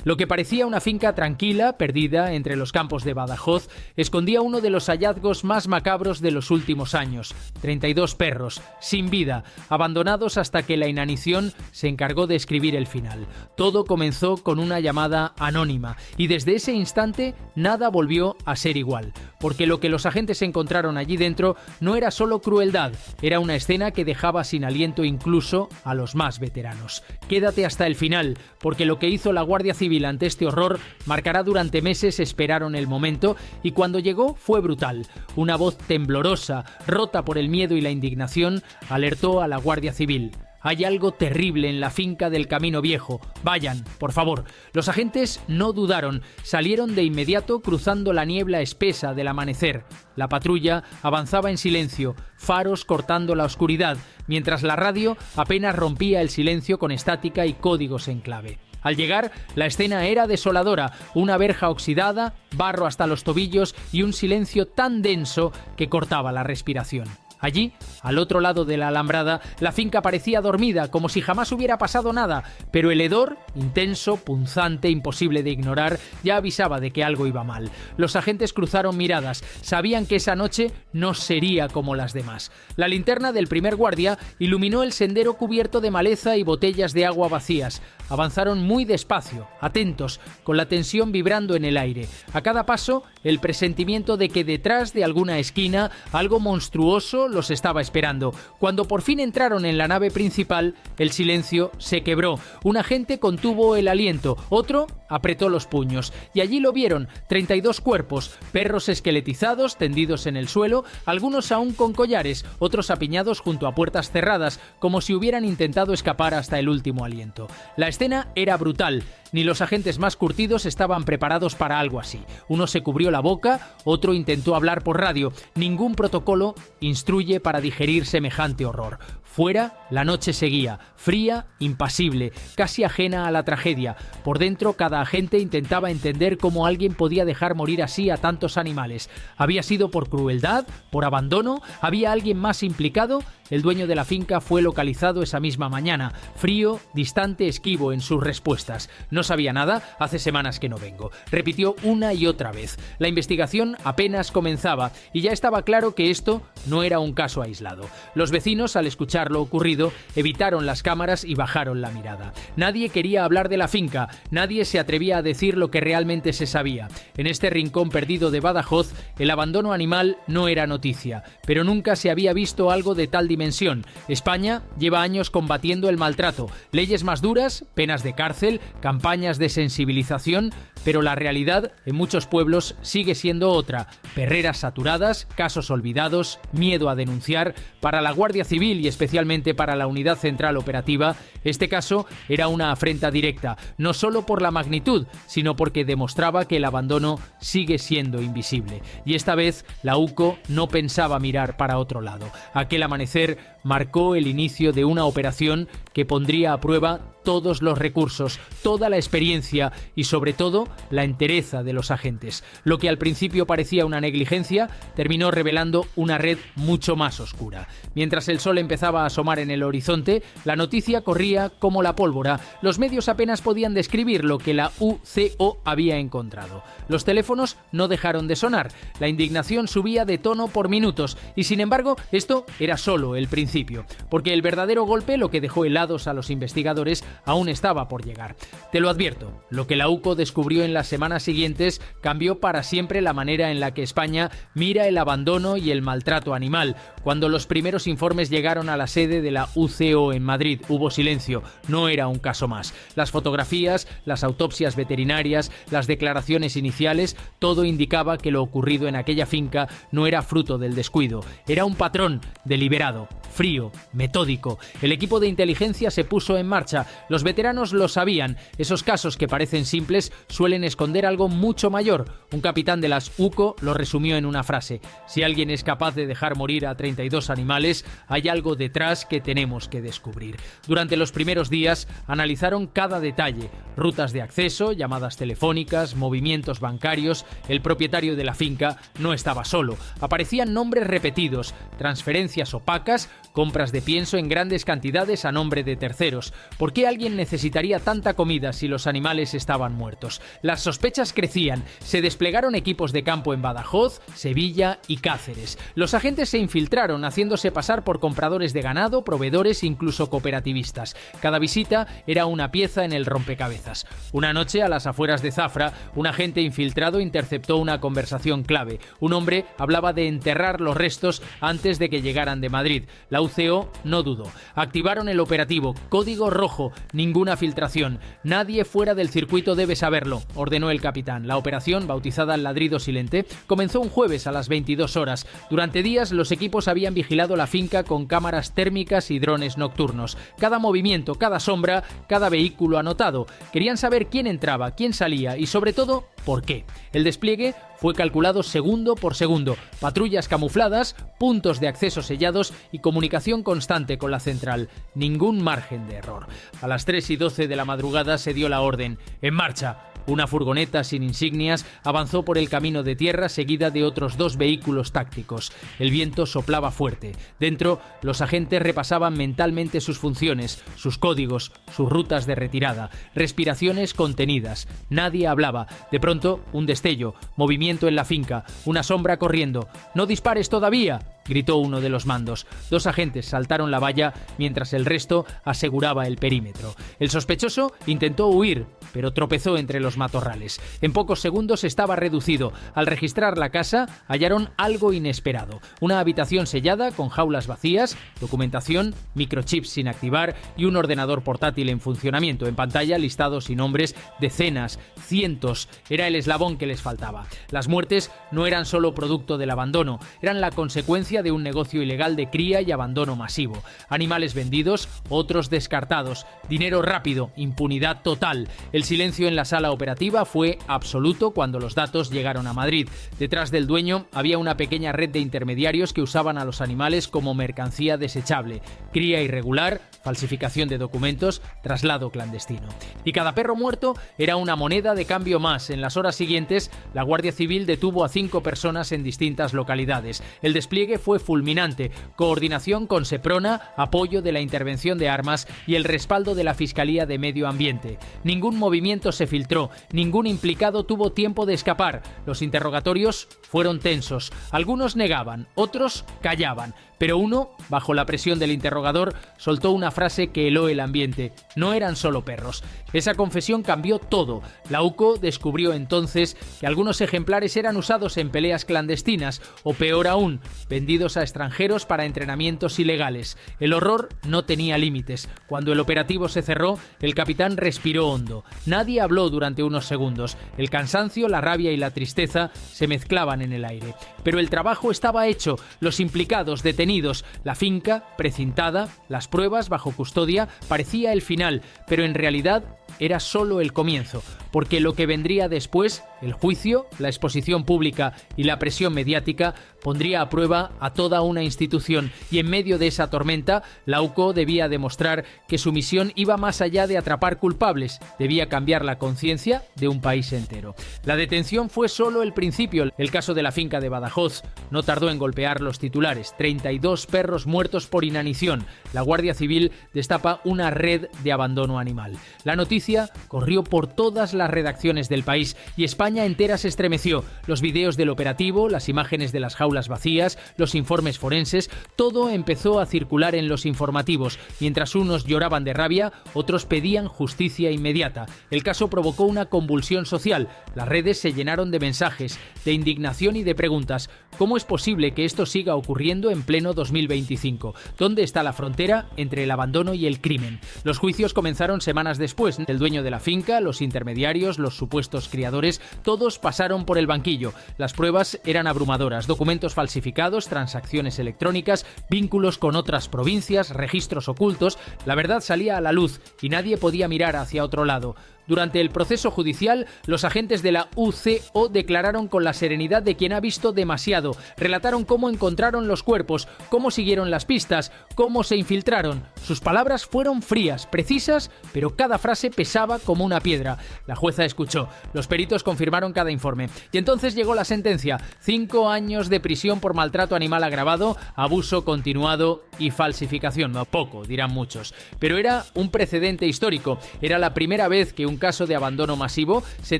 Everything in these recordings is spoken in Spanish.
Lo que parecía una finca tranquila, perdida entre los campos de Badajoz, escondía uno de los hallazgos más macabros de los últimos años. 32 perros, sin vida, abandonados hasta que la inanición se encargó de escribir el final. Todo comenzó con una llamada anónima y desde ese instante nada volvió a ser igual, porque lo que los agentes encontraron allí dentro no era solo crueldad, era una escena que dejaba sin aliento incluso a los más veteranos. Quédate hasta el final, porque lo que hizo la Guardia Civil ante este horror marcará durante meses. Esperaron el momento y cuando llegó fue brutal. Una voz temblorosa, rota por el miedo y la indignación, alertó a la Guardia Civil. Hay algo terrible en la finca del Camino Viejo. Vayan, por favor. Los agentes no dudaron. Salieron de inmediato cruzando la niebla espesa del amanecer. La patrulla avanzaba en silencio, faros cortando la oscuridad, mientras la radio apenas rompía el silencio con estática y códigos en clave. Al llegar, la escena era desoladora, una verja oxidada, barro hasta los tobillos y un silencio tan denso que cortaba la respiración. Allí, al otro lado de la alambrada, la finca parecía dormida, como si jamás hubiera pasado nada, pero el hedor, intenso, punzante, imposible de ignorar, ya avisaba de que algo iba mal. Los agentes cruzaron miradas, sabían que esa noche no sería como las demás. La linterna del primer guardia iluminó el sendero cubierto de maleza y botellas de agua vacías. Avanzaron muy despacio, atentos, con la tensión vibrando en el aire. A cada paso, el presentimiento de que detrás de alguna esquina algo monstruoso los estaba esperando. Cuando por fin entraron en la nave principal, el silencio se quebró. Un agente contuvo el aliento, otro apretó los puños. Y allí lo vieron, 32 cuerpos, perros esqueletizados tendidos en el suelo, algunos aún con collares, otros apiñados junto a puertas cerradas, como si hubieran intentado escapar hasta el último aliento. La escena era brutal. Ni los agentes más curtidos estaban preparados para algo así. Uno se cubrió la boca, otro intentó hablar por radio. Ningún protocolo instruye para digerir semejante horror. Fuera, la noche seguía, fría, impasible, casi ajena a la tragedia. Por dentro, cada agente intentaba entender cómo alguien podía dejar morir así a tantos animales. ¿Había sido por crueldad? ¿Por abandono? ¿Había alguien más implicado? El dueño de la finca fue localizado esa misma mañana. Frío, distante, esquivo en sus respuestas. No sabía nada, hace semanas que no vengo. Repitió una y otra vez. La investigación apenas comenzaba y ya estaba claro que esto no era un caso aislado. Los vecinos, al escuchar lo ocurrido, evitaron las cámaras y bajaron la mirada. Nadie quería hablar de la finca, nadie se atrevía a decir lo que realmente se sabía. En este rincón perdido de Badajoz, el abandono animal no era noticia, pero nunca se había visto algo de tal dimensión. España lleva años combatiendo el maltrato, leyes más duras, penas de cárcel, campañas de sensibilización, pero la realidad en muchos pueblos sigue siendo otra. Perreras saturadas, casos olvidados, miedo a denunciar. Para la Guardia Civil y especialmente para la Unidad Central Operativa, este caso era una afrenta directa, no solo por la magnitud, sino porque demostraba que el abandono sigue siendo invisible. Y esta vez la UCO no pensaba mirar para otro lado. Aquel amanecer marcó el inicio de una operación que pondría a prueba todos los recursos, toda la experiencia y sobre todo la entereza de los agentes. Lo que al principio parecía una negligencia terminó revelando una red mucho más oscura. Mientras el sol empezaba a asomar en el horizonte, la noticia corría como la pólvora. Los medios apenas podían describir lo que la UCO había encontrado. Los teléfonos no dejaron de sonar. La indignación subía de tono por minutos y sin embargo esto era solo el principio, porque el verdadero golpe, lo que dejó helados a los investigadores, aún estaba por llegar. Te lo advierto, lo que la UCO descubrió en las semanas siguientes cambió para siempre la manera en la que España mira el abandono y el maltrato animal. Cuando los primeros informes llegaron a la sede de la UCO en Madrid, hubo silencio, no era un caso más. Las fotografías, las autopsias veterinarias, las declaraciones iniciales, todo indicaba que lo ocurrido en aquella finca no era fruto del descuido, era un patrón deliberado, frío, metódico. El equipo de inteligencia se puso en marcha. Los veteranos lo sabían. Esos casos que parecen simples suelen esconder algo mucho mayor. Un capitán de las UCO lo resumió en una frase: si alguien es capaz de dejar morir a 32 animales, hay algo detrás que tenemos que descubrir. Durante los primeros días analizaron cada detalle: rutas de acceso, llamadas telefónicas, movimientos bancarios. El propietario de la finca no estaba solo. Aparecían nombres repetidos, transferencias opacas, compras de pienso en grandes cantidades a nombre de terceros. ¿Por qué alguien necesitaría tanta comida si los animales estaban muertos? Las sospechas crecían. Se desplegaron equipos de campo en Badajoz, Sevilla y Cáceres. Los agentes se infiltraron haciéndose pasar por compradores de ganado, proveedores e incluso cooperativistas. Cada visita era una pieza en el rompecabezas. Una noche, a las afueras de Zafra, un agente infiltrado interceptó una conversación clave. Un hombre hablaba de enterrar los restos antes de que llegaran de Madrid. La UCO no dudó. Activaron el operativo. Código rojo. Ninguna filtración. Nadie fuera del circuito debe saberlo, ordenó el capitán. La operación, bautizada Ladrido Silente, comenzó un jueves a las 22 horas. Durante días, los equipos habían vigilado la finca con cámaras térmicas y drones nocturnos. Cada movimiento, cada sombra, cada vehículo anotado. Querían saber quién entraba, quién salía y, sobre todo, por qué. El despliegue fue calculado segundo por segundo. Patrullas camufladas, puntos de acceso sellados y comunicación constante con la central. Ningún margen de error. A las 3:12 de la madrugada se dio la orden. ¡En marcha! Una furgoneta sin insignias avanzó por el camino de tierra seguida de otros 2 vehículos tácticos. El viento soplaba fuerte. Dentro, los agentes repasaban mentalmente sus funciones, sus códigos, sus rutas de retirada, respiraciones contenidas. Nadie hablaba. De pronto, un destello, movimiento en la finca, una sombra corriendo. ¡No dispares todavía!, gritó uno de los mandos. 2 agentes saltaron la valla mientras el resto aseguraba el perímetro. El sospechoso intentó huir, pero tropezó entre los matorrales. En pocos segundos estaba reducido. Al registrar la casa, hallaron algo inesperado. Una habitación sellada con jaulas vacías, documentación, microchips sin activar y un ordenador portátil en funcionamiento. En pantalla, listados y nombres, decenas, cientos. Era el eslabón que les faltaba. Las muertes no eran solo producto del abandono, eran la consecuencia de un negocio ilegal de cría y abandono masivo. Animales vendidos, otros descartados, dinero rápido, impunidad total. El silencio en la sala operativa fue absoluto cuando los datos llegaron a Madrid. Detrás del dueño había una pequeña red de intermediarios que usaban a los animales como mercancía desechable. Cría irregular, falsificación de documentos, traslado clandestino. Y cada perro muerto era una moneda de cambio más. En las horas siguientes, la Guardia Civil detuvo a 5 personas en distintas localidades. El despliegue fue fulminante. Coordinación con Seprona, apoyo de la intervención de armas y el respaldo de la Fiscalía de Medio Ambiente. Ningún movimiento se filtró, ningún implicado tuvo tiempo de escapar. Los interrogatorios fueron tensos. Algunos negaban, otros callaban. Pero uno, bajo la presión del interrogador, soltó una frase que heló el ambiente. No eran solo perros. Esa confesión cambió todo. La UCO descubrió entonces que algunos ejemplares eran usados en peleas clandestinas o, peor aún, vendidos a extranjeros para entrenamientos ilegales. El horror no tenía límites. Cuando el operativo se cerró, el capitán respiró hondo. Nadie habló durante unos segundos. El cansancio, la rabia y la tristeza se mezclaban en el aire. Pero el trabajo estaba hecho. Los implicados detenidos, la finca precintada, las pruebas bajo custodia, parecía el final, pero en realidad era solo el comienzo, porque lo que vendría después, el juicio, la exposición pública y la presión mediática, pondría a prueba a toda una institución, y en medio de esa tormenta, la UCO debía demostrar que su misión iba más allá de atrapar culpables, debía cambiar la conciencia de un país entero. La detención fue solo el principio. El caso de la finca de Badajoz no tardó en golpear los titulares. 32 perros muertos por inanición. La Guardia Civil destapa una red de abandono animal. La noticia corrió por todas las redacciones del país y España entera se estremeció. Los vídeos del operativo, las imágenes de las jaulas vacías, los informes forenses, todo empezó a circular en los informativos. Mientras unos lloraban de rabia, otros pedían justicia inmediata. El caso provocó una convulsión social. Las redes se llenaron de mensajes, de indignación y de preguntas. ¿Cómo es posible que esto siga ocurriendo en pleno 2025? ¿Dónde está la frontera entre el abandono y el crimen? Los juicios comenzaron semanas después. El dueño de la finca, los intermediarios, los supuestos criadores, todos pasaron por el banquillo. Las pruebas eran abrumadoras. Documentos falsificados, transacciones electrónicas, vínculos con otras provincias, registros ocultos. La verdad salía a la luz y nadie podía mirar hacia otro lado. Durante el proceso judicial, los agentes de la UCO declararon con la serenidad de quien ha visto demasiado. Relataron cómo encontraron los cuerpos, cómo siguieron las pistas, cómo se infiltraron. Sus palabras fueron frías, precisas, pero cada frase pesaba como una piedra. La jueza escuchó. Los peritos confirmaron cada informe. Y entonces llegó la sentencia. 5 años de prisión por maltrato animal agravado, abuso continuado y falsificación. No poco, dirán muchos. Pero era un precedente histórico. Era la primera vez que un caso de abandono masivo se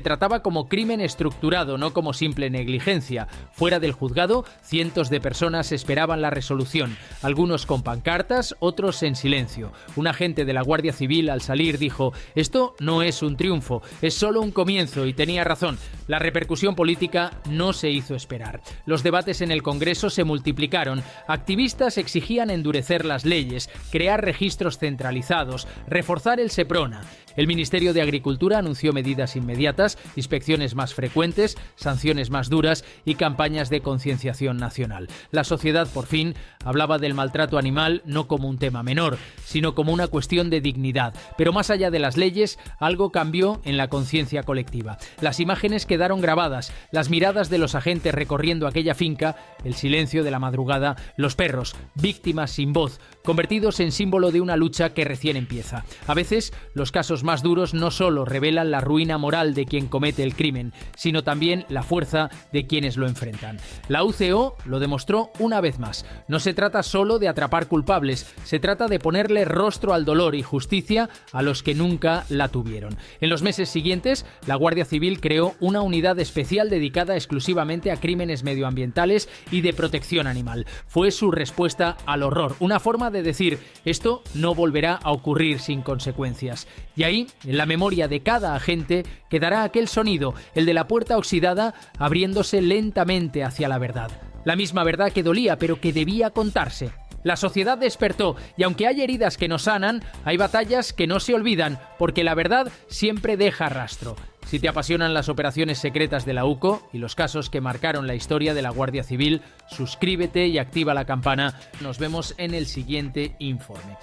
trataba como crimen estructurado, no como simple negligencia. Fuera del juzgado, cientos de personas esperaban la resolución, algunos con pancartas, otros en silencio. Un agente de la Guardia Civil al salir dijo: esto no es un triunfo, es solo un comienzo, y tenía razón. La repercusión política no se hizo esperar. Los debates en el Congreso se multiplicaron. Activistas exigían endurecer las leyes, crear registros centralizados, reforzar el Seprona. El Ministerio de Agricultura anunció medidas inmediatas, inspecciones más frecuentes, sanciones más duras y campañas de concienciación nacional. La sociedad, por fin, hablaba del maltrato animal no como un tema menor, sino como una cuestión de dignidad. Pero más allá de las leyes, algo cambió en la conciencia colectiva. Las imágenes quedaron grabadas, las miradas de los agentes recorriendo aquella finca, el silencio de la madrugada, los perros, víctimas sin voz, convertidos en símbolo de una lucha que recién empieza. A veces, los casos más duros no solo revelan la ruina moral de quien comete el crimen, sino también la fuerza de quienes lo enfrentan. La UCO lo demostró una vez más. No se trata solo de atrapar culpables, se trata de ponerle rostro al dolor y justicia a los que nunca la tuvieron. En los meses siguientes, la Guardia Civil creó una unidad especial dedicada exclusivamente a crímenes medioambientales y de protección animal. Fue su respuesta al horror, una forma de decir: esto no volverá a ocurrir sin consecuencias. Y ahí, en la memoria de cada agente, quedará aquel sonido, el de la puerta oxidada abriéndose lentamente hacia la verdad. La misma verdad que dolía, pero que debía contarse. La sociedad despertó, y aunque hay heridas que no sanan, hay batallas que no se olvidan, porque la verdad siempre deja rastro. Si te apasionan las operaciones secretas de la UCO y los casos que marcaron la historia de la Guardia Civil, suscríbete y activa la campana. Nos vemos en el siguiente informe.